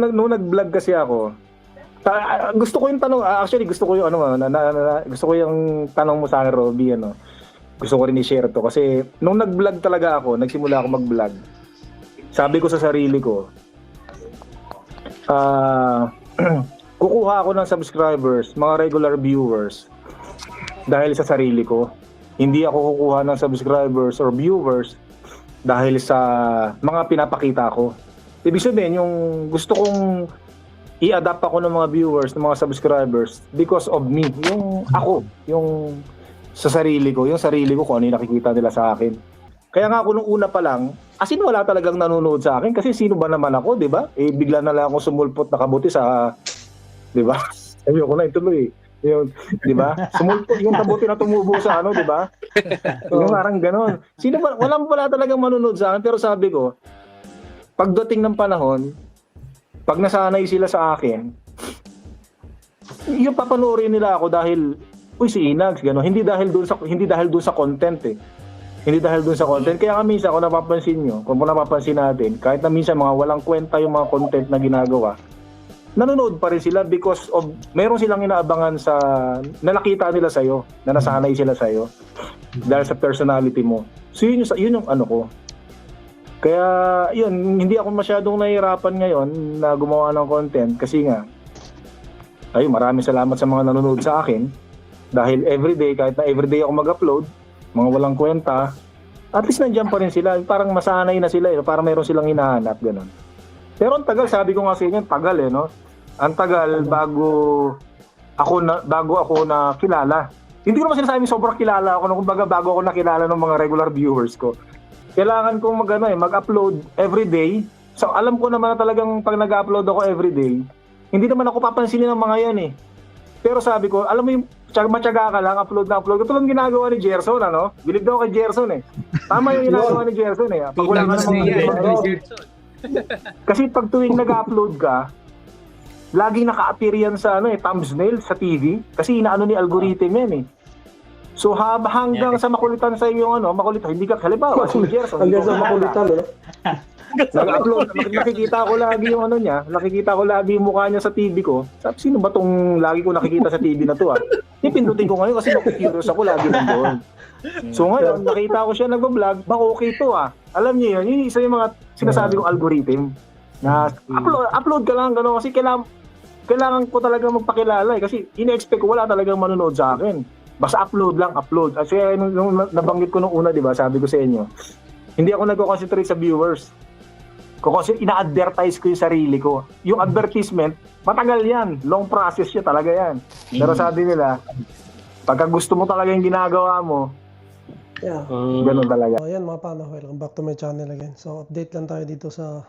Nung nag-vlog kasi ako, gusto ko yung tanong, actually gusto ko yung gusto ko yung tanong mo sa akin, Robby, ano. Gusto ko rin i-share to kasi nung nag-vlog talaga ako, nagsimula ako mag-vlog. Sabi ko sa sarili ko, kukuha ako ng subscribers, mga regular viewers dahil sa sarili ko. Hindi ako kukuha ng subscribers or viewers dahil sa mga pinapakita ko. Ibig sabihin, yung gusto kong i-adapt ako ng mga viewers, ng mga subscribers because of me. Yung ako, yung sa sarili ko, kung ano yung nakikita nila sa akin. Kaya nga ako nung una pa lang, wala talagang nanonood sa akin kasi sino ba naman ako, di ba? Eh, bigla na lang ako sumulpot na kabuti sa, di ba? Ayoko na ituloy. Yung, di ba? Sumulpot yung kabuti na tumubo sa ano, di ba? Yung parang ganon. Sino ba, wala talagang manonood sa akin, pero sabi ko, pagdating ng panahon, pag nasanay sila sa akin, yung papanoorin nila ako dahil, uy, si Inags, gano'n. Hindi dahil doon sa content eh. Hindi dahil doon sa content. Kaya minsan, kung napapansin natin, kahit na minsan mga walang kwenta yung mga content na ginagawa, nanonood pa rin sila because of, meron silang inaabangan na nakita nila sa'yo, na nasanay sila sa'yo, dahil sa personality mo. So yun yung ano ko. Kaya yun, hindi ako masyadong nahihirapan ngayon na gumawa ng content kasi nga, maraming salamat sa mga nanonood sa akin dahil everyday, kahit na everyday ako mag-upload, mga walang kwenta, at least nandiyan pa rin sila, parang masanay na sila, parang meron silang hinahanap, gano'n. Pero ang tagal, sabi ko nga sa inyo, tagal no? Ang tagal bago ako na kilala. Hindi ko naman sinasabing sobrang kilala ako, kumbaga bago ako nakilala ng mga regular viewers ko. Kailangan kong mag-upload everyday. So alam ko naman na talagang pag nag-upload ako everyday, hindi naman ako papansinin ng mga yan eh. Pero sabi ko, alam mo yung matyaga ka lang, upload na upload. Ito lang ginagawa ni Gerson, ano? Bilib daw kay Gerson eh. Tama yung ginagawa ni Gerson eh. Pag wala ka namang kasi pag tuwing nag-upload ka, laging naka-appear yan sa thumbnail sa TV. Kasi inaano ni algorithm yan eh. So hanggang sa makulitan sa iyo makulitan, hindi ka halimbawa si Gerson. Hanggang sa makulitan, nag-upload, nakikita ko lagi yung nakikita ko lagi yung mukha niya sa TV ko. Sabi, sino ba tong lagi ko nakikita sa TV na to Ipindutin ko ngayon kasi curious ako lagi nandoon. So ngayon, nakita ko siya nag-vlog, okay to Alam niyo yun, yung isa yung mga sinasabi kong algorithm na upload ka lang gano'n kasi kailangan ko talaga magpakilala kasi ine-expect ko wala talagang manonood sa akin. Basta upload. Kasi nung nabanggit ko nung una, di ba, sabi ko sa inyo, hindi ako nagko-concentrate sa viewers. Kasi ina-advertise ko yung sarili ko. Yung advertisement, matagal yan. Long process siya talaga yan. Pero sabi nila, pagka gusto mo talaga yung ginagawa mo, ganun talaga. Ayan mga pano, welcome back to my channel again. So update lang tayo dito sa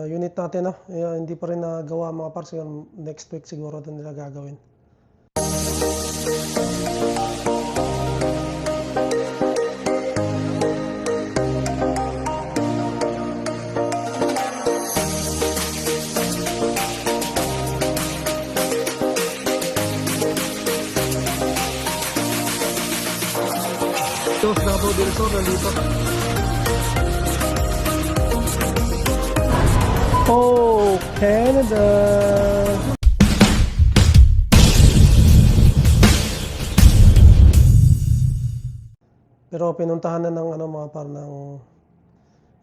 unit natin. Hindi pa rin nagawa mga pars. Next week siguro ito nila gagawin. Davao del Sur nandito. Oh, Canada! Pero pinuntahan na ng mga ng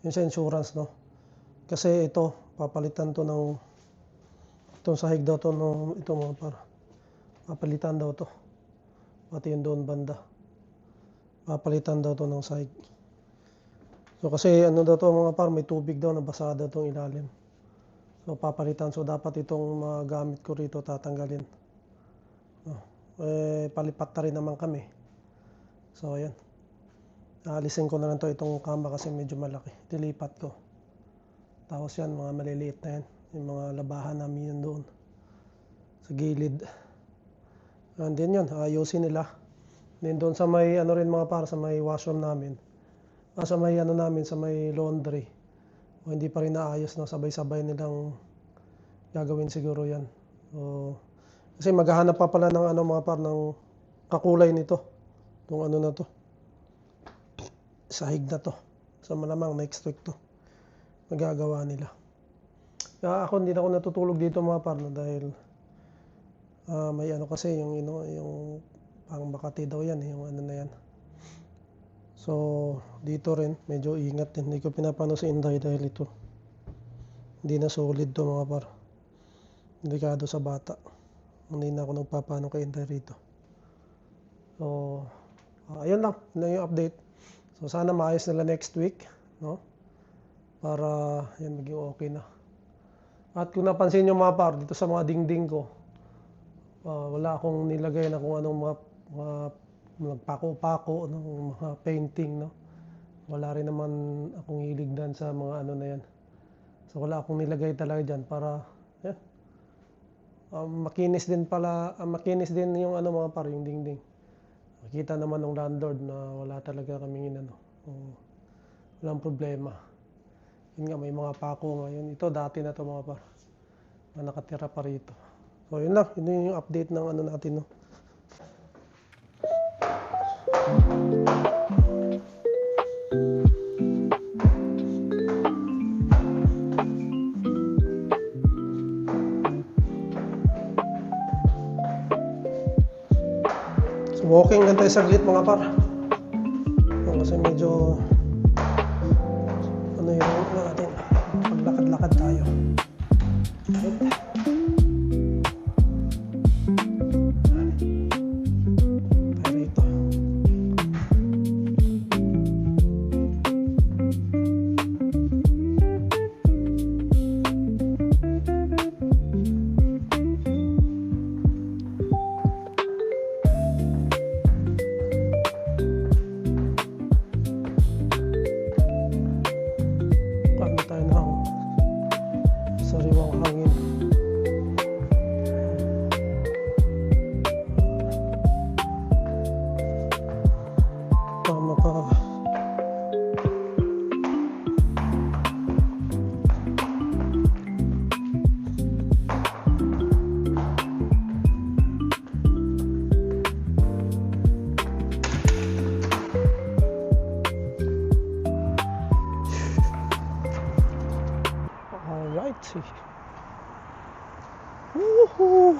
yung sa insurance, no? Kasi ito, papalitan to ng itong sahig daw to ito mga par. Papalitan daw to. Pati yung doon banda. Papalitan daw to ng sahig. So kasi daw to mga par, may tubig daw, nabasa daw tong ilalim. So papalitan, so dapat itong mga gamit ko rito tatanggalin. Palipat na rin naman kami. So ayan. Aalisin ko na lang itong kama kasi medyo malaki. Dilipat ko. Tapos yan, mga maliliit na yan. Yung mga labahan namin yan doon. Sa gilid. And then yun, ayusin nila. Then doon sa may rin mga para sa may washroom namin. Sa may namin, sa may laundry. Hindi pa rin naayos na sabay-sabay nilang gagawin siguro yan. Kasi maghahanap pa pala ng mga par ng kakulay nito. Itong na to. Sahig na to. So malamang next week to. Magagawa nila. Ako hindi na ako natutulog dito mga par, no, dahil may ano kasi yung pang Makati daw yan, yung ano na yan. So dito rin medyo ingat din, hindi ko pinapano si Inday dahil ito hindi na solid to mga par, delikado sa bata. Hindi na ako nagpapano kay Inday rito. So ayun lang, yun lang yung update. So sana maayos nila next week, no, para yan maging okay na. At kung napansin nyo mga par, dito sa mga dingding ko, wala akong nilagay na kung anong mga nagpako-pako, no, mga painting, no. Wala rin naman akong hilig dan sa mga ano na yan. So wala akong nilagay talaga dyan para yan. Makinis din yung ano mga par, yung dingding. Makita naman ng landlord na wala talaga kaming inano. Walang problema. Yun nga, may mga pako ngayon. Ito dati na to mga par, na nakatira pa rito. So yun lang, yun yung update ng ano natin, no. So walking lang tayo saglit mga par. Kasi medyo ano yung ano natin, paglakad-lakad tayo. Rito. Kami tayo ng sariwang hangin. Tama ka. Alright. Woohoo!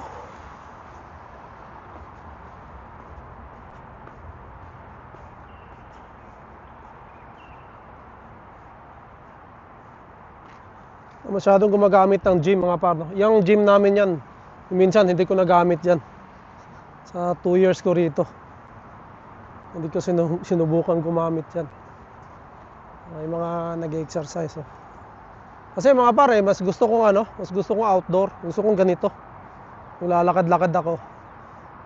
Masyadong gumagamit ng gym mga par, no? Yung gym namin yan, minsan hindi ko nagamit yan sa 2 years ko rito. Hindi ko sinubukan gumamit yan. May mga nag-exercise, oh. Kasi mga par, mas gusto kong outdoor, gusto kong ganito. Yung lalakad-lakad ako.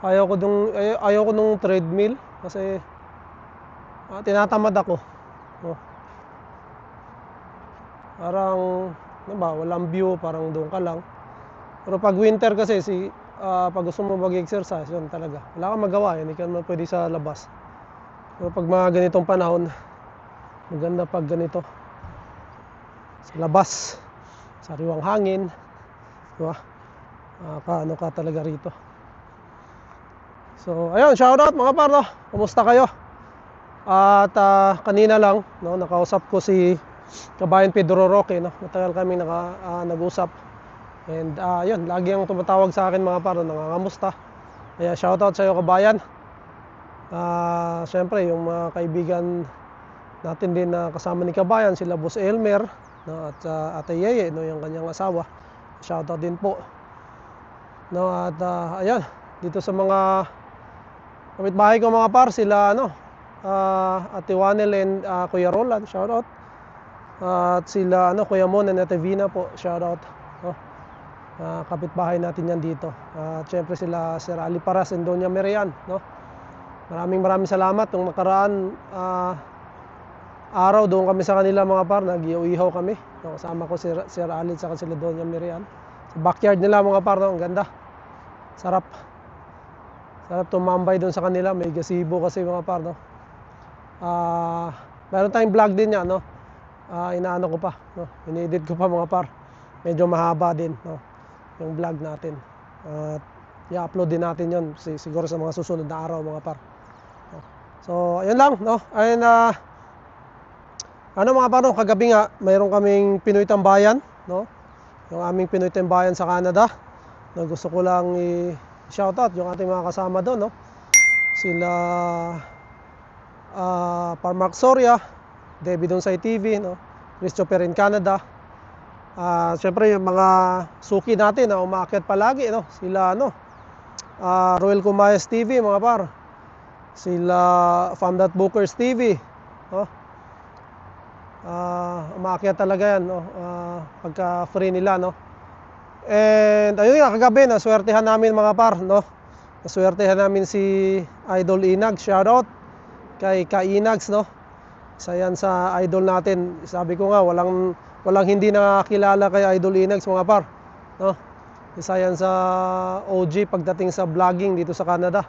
Ayaw ko nung treadmill kasi tinatamad ako. Oh. Parang ano ba, walang view, parang doon ka lang. Pero pag winter kasi pag gusto mo mag-exercise, yun talaga. Wala kang magawa, hindi ka naman pwede sa labas. Pero pag mga ganitong panahon, maganda pag ganito. Sa labas, sariwang hangin, di ba? Ano ka talaga rito. So, ayun, shoutout mga par, no? Kumusta kayo? At kanina lang, no, nakausap ko si Kabayan Pedro Roque, no? Matagal kami nag-usap. And yun, lagi ang tumatawag sa akin mga par, nangangamusta. Kaya shoutout sa iyo Kabayan. Siyempre, yung mga kaibigan natin din na kasama ni Kabayan, sila Boss Elmer, no, at Ate Yeye, no, yung kanyang asawa. Shoutout din po. No, at ayan, dito sa mga kapitbahay ko mga par, sila Ate Wanel and Kuya Roland, shoutout. At sila Kuya Mon and Ate Vina po, shoutout. No? Kapitbahay natin yan dito. At syempre sila Sir Ali Paras and Doña Merian, no? Maraming salamat. Nung nakaraan araw doon kami sa kanila mga par, nag-ihaw kami. No, kasama ko si Sir Ali at sila Doña Merian. Sa backyard nila mga par, no? Ang ganda. Sarap tumambay doon sa kanila. May gazebo kasi mga par, no? Meron tayong vlog din yan, no? Inaano ko pa, no? Inedit ko pa mga par. Medyo mahaba din, no? Yung vlog natin. At i-upload din natin yon siguro sa mga susunod na araw mga par. So, ayun lang, no? Ayun mga par, no? Kagabi nga mayroon kaming Pinoy Tambayan, no? yung aming Pinoy Timbayan sa Canada, na gusto ko lang i-shoutout yung ating mga kasama doon, no? Sila Parmark Soria, Debbie Donsay TV, no? Christopher in Canada. Siyempre yung mga suki natin na umaakyat palagi, no? Sila Royal Kumayas TV, mga par. Sila Fam.Bookers TV, no? Umaakyat talaga yan, no? Pagka free nila, no? And ayun nga, kagabi naswertehan namin, mga par, no? Naswertehan namin si Idol Inags. Shoutout kay Inags, no? Isa yan sa idol natin. Sabi ko nga, walang hindi nakakilala kay Idol Inags, mga par, no? Isa yan sa OG pagdating sa vlogging dito sa Canada.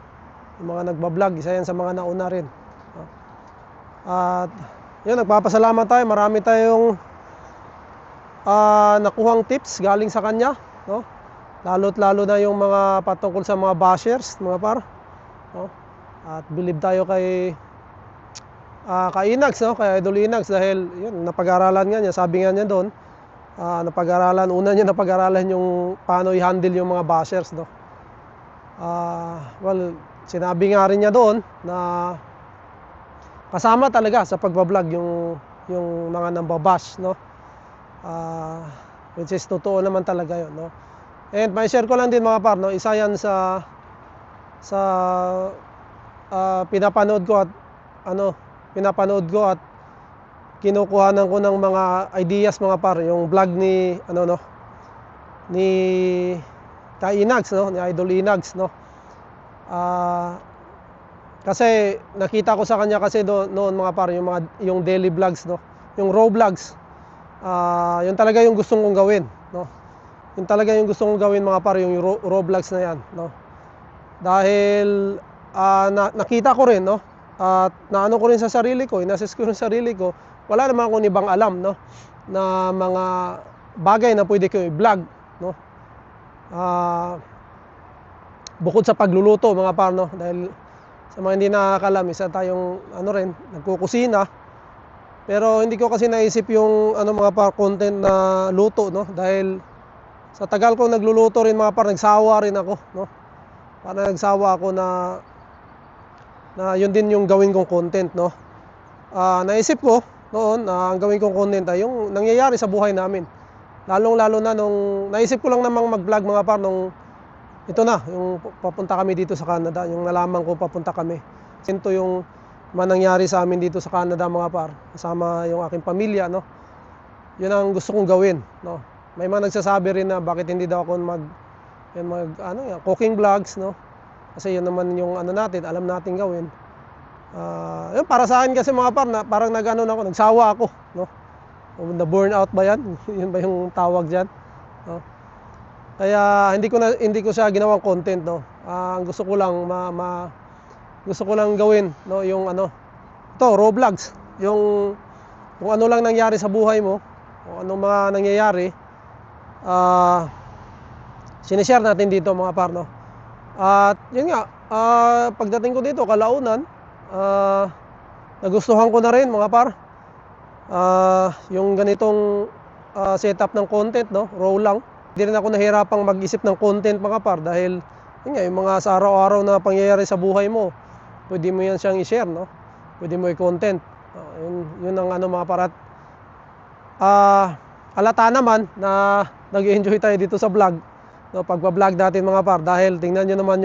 Yung mga nagbablog, isa yan sa mga nauna rin, no? At yun, nagpapasalamat tayo. Marami tayong nakuhang tips galing sa kanya, no? Lalo't lalo na yung mga patungkol sa mga bashers, mga par, no? At believe tayo kay Inags, no? Kay Idol Inags, dahil yun, napag-aralan nga niya. Sabi nga niya doon, una niya napag-aralan yung paano i-handle yung mga bashers, no? Well, sinabi nga rin niya doon na kasama talaga sa pagbablog yung mga nambabash, no? Which is totoo naman talaga yun, no? And may share ko lang din, mga par, no? Isa yan sa pinapanood ko at kinukuhanan ko ng mga ideas, mga par, yung vlog ni Inags, no? Ni Idol Inags, no? Kasi nakita ko sa kanya kasi noon, mga par, yung daily vlogs, no? Yung raw vlogs. Yun talaga yung gustong kong gawin, no? Yun talaga yung gustong kong gawin, mga par, yung raw vlogs na yan, no? Dahil nakita ko rin, no? At naano ko rin sa sarili ko, inassess ko rin sa sarili ko, wala naman akong ibang alam, no? Na mga bagay na pwede ko i-vlog, no? Bukod sa pagluluto, mga par, no? Dahil sa mga hindi nakakalam, isa tayong nagkukusina. Pero hindi ko kasi naisip yung mga par, content na luto, no? Dahil sa tagal ko nagluluto rin, mga par, nagsawa rin ako, no? Parang nagsawa ako na yun din yung gawin kong content, no? Naisip ko noon na ang gawin kong content ay yung nangyayari sa buhay namin. Lalong-lalo na nung naisip ko lang namang mag-vlog, mga par, nung ito na, yung papunta kami dito sa Canada, yung nalaman ko papunta kami. Ito yung manangyari sa amin dito sa Canada, mga par, kasama yung aking pamilya, no? Yun ang gusto kong gawin, no? May mga nagsasabi rin na bakit hindi daw ako cooking vlogs, no? Kasi yun naman yung natin, alam natin gawin. Yun, para sa akin kasi, mga par, na parang nagsawa ako, no? Na-burn out ba yan? Yun ba yung tawag dyan, no? Kaya hindi ko siya ginawang content, no? Ang gusto ko lang gusto ko lang gawin, no, yung raw vlogs, yung kung ano lang nangyari sa buhay mo, kung anong mga nangyayari, sinishare natin dito, mga par, no? At yun nga, pagdating ko dito kalaunan, nagustuhan ko na rin, mga par, yung ganitong setup ng content, no? Raw lang. Hindi rin ako nahirapang mag-isip ng content, mga par, dahil yun nga, yung mga sa araw-araw na pangyayari sa buhay mo, pwede mo yan siyang i-share, no? Pwede mo i-content. Yun ang mga par. At alata naman na nag-enjoy tayo dito sa vlog, no? Pagpa-vlog natin, mga par, dahil tingnan nyo naman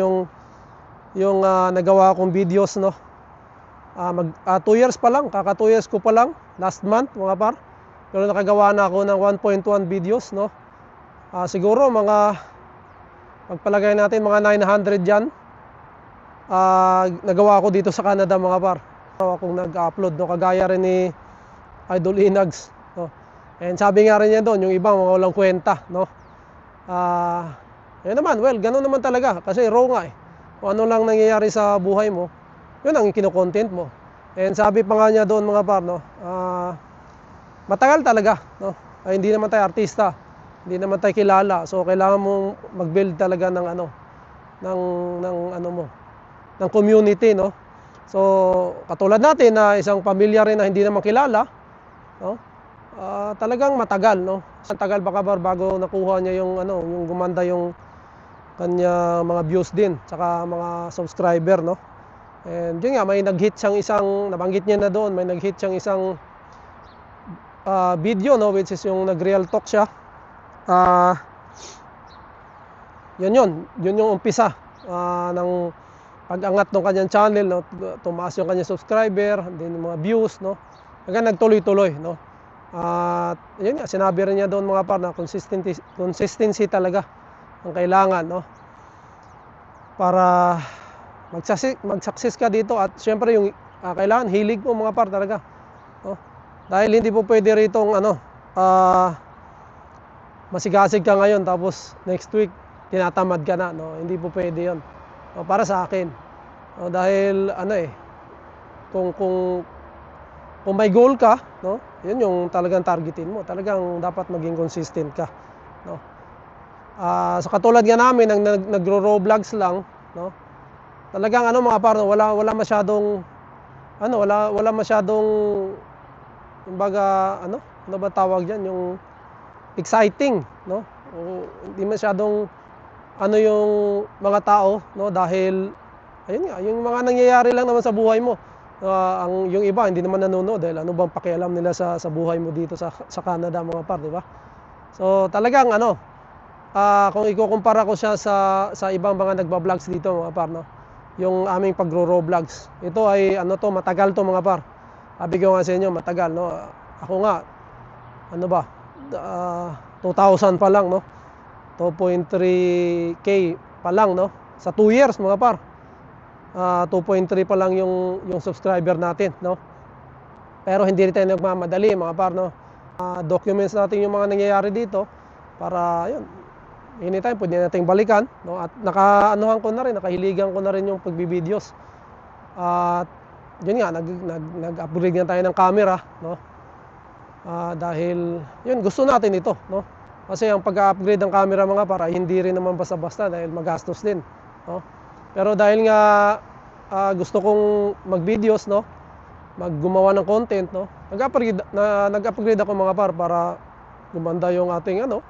yung nagawa kong videos, no? 2 years pa lang, kaka 2 years ko pa lang, last month, mga par. Pero nakagawa na ako ng 1.1 videos, no? Siguro pagpalagay natin mga 900 dyan, nagawa ko dito sa Canada, mga par. Akong nag-upload, no? Kagaya rin ni Idol Inags, no? And sabi nga rin niya doon, yung iba mga walang kwenta, no? Yun naman, well, ganun naman talaga, kasi raw nga, kung ano lang nangyayari sa buhay mo, yun ang kino-content mo. And sabi pa nga niya doon, mga par, no? Matagal talaga, no? Hindi naman tayo artista, hindi naman tayo kilala, so kailangan mong mag-build talaga ng community, no? So katulad natin na isang pamilya rin na hindi naman kilala, no? talagang matagal, no? Sa tagal baka bago nakuha niya yung ano, yung gumanda yung kanya mga views din, saka mga subscriber, no? And yun nga, may nag-hit siyang isang, nabanggit niya na doon, may nag-hit siyang isang video, no, which is yung nag-real talk siya. Yun yung umpisa ng pag-angat ng kanyang channel, no? Tumaas yung kanyang subscriber, din yung mga views, no? Hanggang nagtuloy-tuloy, no? At yun nga, sinabi rin niya doon mga par na consistency talaga ang kailangan, no? Para mag-success ka dito. At syempre yung kailangan hilig mo mga par talaga, no? Dahil hindi po pwede ritong ano, masigasig ka ngayon tapos next week tinatamad ka na, no? Hindi po pwede yun, no? Para sa akin, no? Dahil ano kung may goal ka, no? Yun yung talagang targetin mo. Talagang dapat maging consistent ka, no? So katulad nga namin nagro-raw vlogs lang, no? Talagang ano mga par, wala masyadong wala masyadong kumbaga ano ba tawag diyan, yung exciting, no? O, hindi masyadong ano yung mga tao, no? Dahil ayun nga, yung mga nangyayari lang naman sa buhay mo. Yung iba hindi naman nanonood dahil ano bang pakialam nila sa buhay mo dito sa Canada mga par, di ba? So talagang ano, kung ikukumpara ko siya sa ibang mga nagba-vlogs dito mga par, no? Yung aming pagro-raw vlogs. Ito ay ano to, matagal to mga par. Sabi ko nga sa inyo, matagal, no? Ako nga, ano ba, 2,000 pa lang, no? 2.3K pa lang, no? Sa 2 years mga par. 2.3 pa lang yung subscriber natin, no? Pero hindi rin tayo nagmamadali mga par, no? Documents natin yung mga nangyayari dito para yun, anytime pwede nating balikan, no? At nakahiligan ko na rin yung pagbi-videos. At yun nga, nag-upgrade nga tayo ng camera, no? Dahil yun, gusto natin ito, no? Kasi ang pag-upgrade ng camera mga para hindi rin naman basta-basta dahil magastos din, no? Pero dahil nga gusto kong mag-videos, no? Maggumawa ng content, no? Nag-upgrade ako mga para gumanda yung ating ano,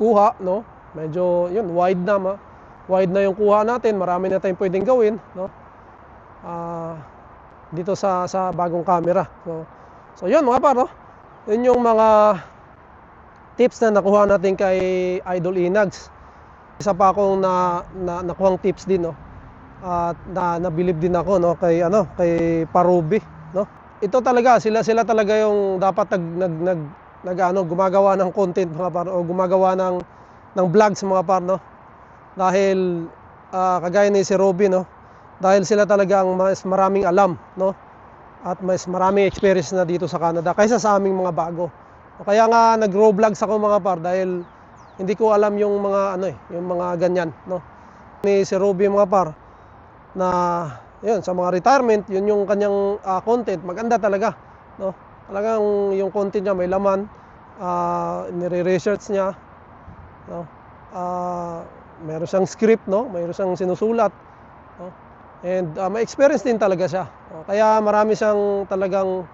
kuha, no? Medyo yun, wide na yung kuha natin, marami na tayong pwedeng gawin, no? Dito sa bagong camera. So yun mga par, no? Yun yung mga tips na nakuha natin kay Idol Inags. Isa pa akong nakuhang tips din, no? At nabilib din ako, no, kay Parubi, no? Ito talaga sila talaga yung dapat gumagawa ng content mga par, o gumagawa ng vlogs mga par, no? Dahil kagaya ni si Robby, no? Dahil sila talaga ang mas maraming alam, no? At mas maraming experience na dito sa Canada kaysa sa aming mga bago. Kaya nga nag-raw vlogs ako mga par dahil hindi ko alam yung mga yung mga ganyan, no? Ni si Robby mga par na yun, sa mga retirement, yun yung kanyang content, maganda talaga, no? Talagang yung content niya may laman, nire-research niya, no? Meron siyang script, no? Meron siyang sinusulat, no? And may experience din talaga siya, no? Kaya marami siyang talagang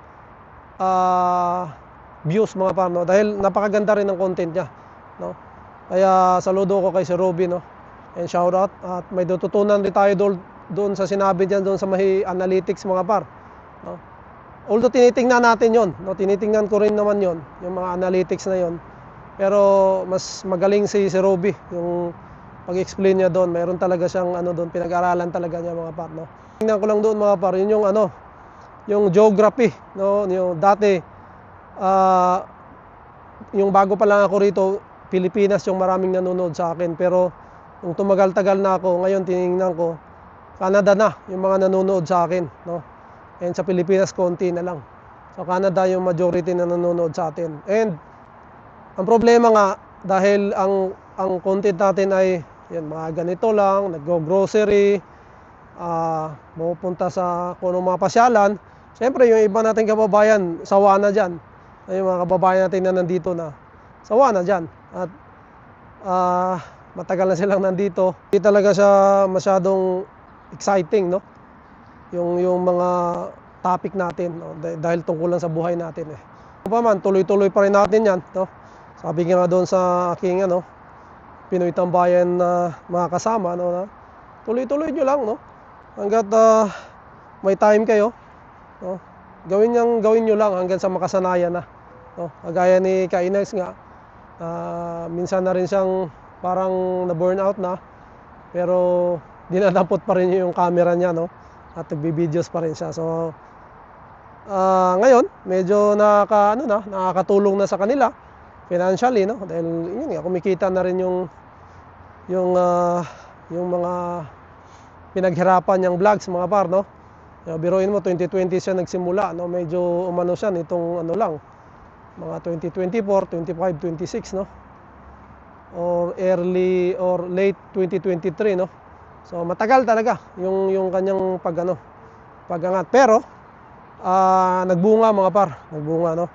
views mga par, no? Dahil napakaganda rin ng content niya, no? Kaya saludo ko kay si Robby, no? And shout out, at may tututunan rin tayo doon sa sinabi niya doon sa may analytics mga par, no? Although tinitingnan natin yon, no? Tinitingnan ko rin naman yon, yung mga analytics na yon. Pero mas magaling si Robby yung pag-explain niya doon. Mayroon talaga siyang doon, pinag-aralan talaga niya mga par, no? Tingnan ko lang doon mga par, yun yung yung geography, no? Yung dati yung bago pa lang ako rito, Pilipinas yung maraming nanonood sa akin. Pero kung tumagal-tagal na ako, ngayon tiningnan ko, Canada na yung mga nanonood sa akin, no? And sa Pilipinas konti na lang. So Canada yung majority na nanonood sa atin. And ang problema nga, dahil ang content natin ay yan, mga ganito lang, nag-grocery, pupunta sa kung anong mga pasyalan. Siyempre yung iba nating kababayan, sawa na dyan. Yung mga kababayan natin na nandito na, sawa na dyan. At matagal na silang nandito. Hindi talaga siya masyadong exciting, no? Yung mga topic natin, no? Dahil tungkol lang sa buhay natin, eh. Pa man, tuloy-tuloy pa rin natin yan, no? Sabi nga doon sa aking Pinoy Tambayan na mga kasama, no, na tuloy-tuloy nyo lang, no? Hanggat may time kayo, no? Gawin nyo lang hanggang sa makasanayan na, no? Kagaya ni Kainex nga, minsan na rin siyang parang na-burnout na, pero dinadampot pa rin yung camera niya, no? At nagbi-videos pa rin siya. So ngayon medyo nakakatulong na sa kanila financially, no? Dahil yun nga, kumikita na rin yung mga pinaghirapan niyang vlogs, mga par, no? Biruin mo 2020 siya nagsimula, no? Medyo umano siya nitong lang mga 2024, 25, 26, no? Or early or late 2023, no? So matagal talaga yung kanyang pagangat, pero nagbunga, mga par, nagbunga, no?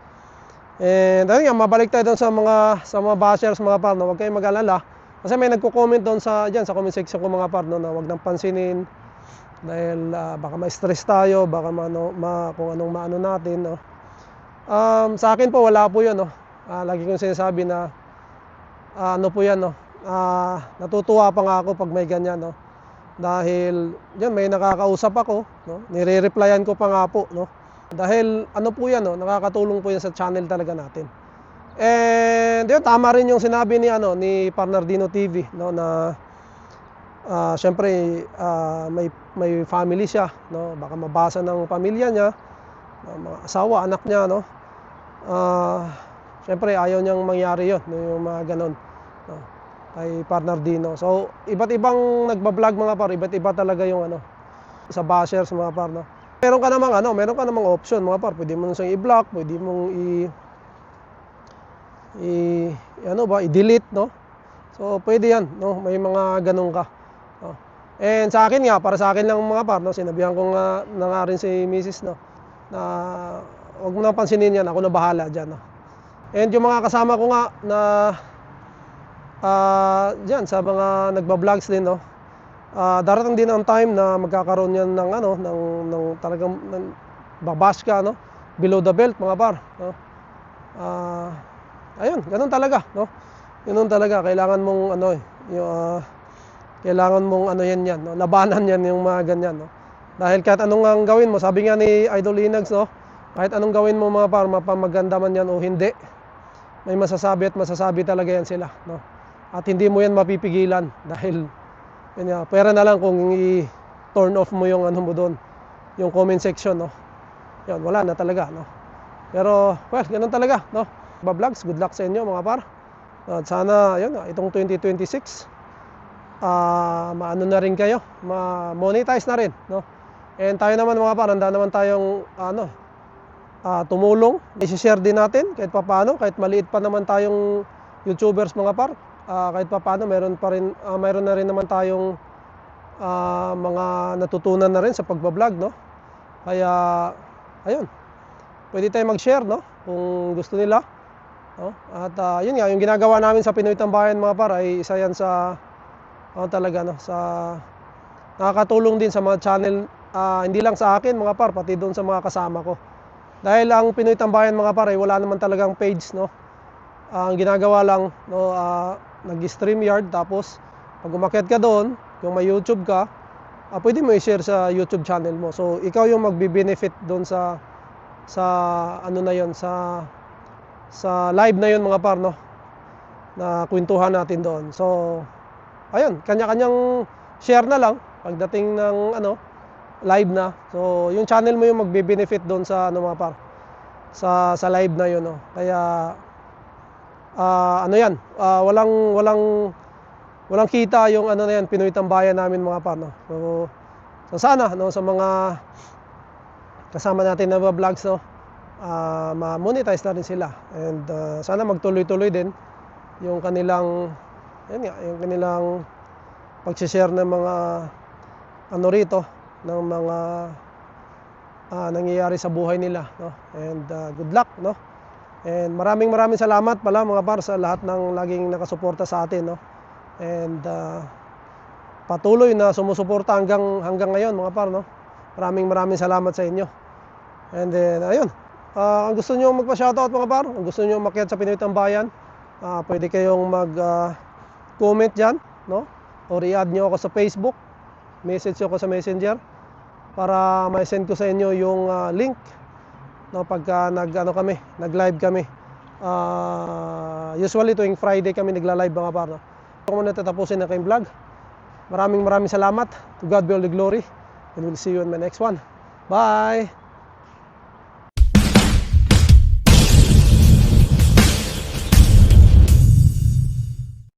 And ayun nga, mabalik tayo doon sa mga bashers, mga par, no? Huwag kayong mag-alala kasi may nagko-comment doon sa comment section ko, mga par, no, na huwag nang pansinin dahil baka ma-stress tayo, baka kung anong maano natin, no? Sa akin po wala po 'yun, no? Lagi kong sinasabi na po 'yan, no? Natutuwa pa nga ako pag may ganyan, no? Dahil yan, may nakakausap ako, no? Nire-replyan ko pa nga po, no? Dahil po yan, no? Nakakatulong po yan sa channel talaga natin. And yun, tama rin yung sinabi ni Parnardino TV, no, na syempre may family siya, no? Baka mabasa ng pamilya niya, mga asawa, anak niya, no? Syempre ayaw niyang mangyari yun, no? Yung mga ganon, no? Kay Parnardino. So iba't ibang nagba-vlog, mga par, iba't iba talaga yung sa bashers, mga par, no? Meron ka namang option, mga par. Pwede mo siyang i-block, pwede mong i-delete, no? So pwede yan, no? May mga ganun ka, no? And sa akin nga, para sa akin lang, mga par, no? Sinabihan ko nga na rin si Mrs., no, na huwag mo nang pansinin yan, ako na bahala dyan, no? And yung mga kasama ko nga na dyan sa mga nagba-vlogs din, no, darating din ang time na magkakaroon yan ng talagang babash ka, no, below the belt, mga par, no? Ayun, ganun talaga, no? Ganun talaga, kailangan mong kailangan mong yan, no? Labanan yan yung mga ganyan, no? Dahil kahit anong ang gawin mo, sabi nga ni Idol Inags, no, kahit anong gawin mo, mga par, mapamaganda man yan o hindi, may masasabi at masasabi talaga yan sila, no? At hindi mo yan mapipigilan dahil pera na lang kung i-turn off mo yung mo doon, yung comment section, no? Yan, wala na talaga, no? Pero well, ganun talaga, no? Vlogs, good luck sa inyo, mga par. At sana yun, itong 2026 maano na rin kayo, ma-monetize na rin, no? And tayo naman, mga par, handa naman tayong tumulong, i-share din natin kahit papaano, kahit maliit pa naman tayong YouTubers, mga par. Kahit papaano mayroon na rin naman tayong mga natutunan na rin sa pagbablog, no? Kaya ayun, pwede tayong mag-share, no, kung gusto nila, no? At yun nga, yung ginagawa namin sa Pinoy Tambayan, mga par, ay isa yan sa talaga, no, sa nakakatulong din sa mga channel, hindi lang sa akin, mga par, pati doon sa mga kasama ko. Dahil ang Pinoy Tambayan, mga par, ay wala naman talagang page, no? Ang ginagawa lang, no, nag-StreamYard, tapos pag umakyat ka doon, kung may YouTube ka, pwede mo i-share sa YouTube channel mo. So ikaw yung magbe-benefit doon sa na yon, sa live na yon, mga par, no, na kwentuhan natin doon. So ayun, kanya-kanyang share na lang pagdating ng live na. So yung channel mo yung magbe-benefit doon sa mga par, sa live na yon, no. Kaya yan, walang kita yung na yan, Pinoy Tambayan namin, mga par, no. So sana, no, sa mga kasama natin na vlogs, no, ma-monetize na rin sila. And sana magtuloy-tuloy din yung kanilang pag-share ng mga rito, ng mga nangyayari sa buhay nila, no. And good luck, no. And maraming salamat pala, mga par, sa lahat ng laging nakasuporta sa atin, no. And patuloy na sumusuporta hanggang ngayon, mga par, no. Maraming salamat sa inyo. And then ayun, Ang gusto nyo magpa-shoutout mga par, ang gusto nyo makiat sa Pinoy Tambayan, pwede kayong mag-comment dyan, no? Or i-add nyo ako sa Facebook, message nyo ako sa Messenger para ma-send ko sa inyo yung link, no? Pagka nag-live kami. Usually tuwing Friday kami nagla-live mga par, no? Ito ko muna tatapusin na kayong vlog. Maraming salamat. To God be all the glory. And we'll see you in my next one. Bye!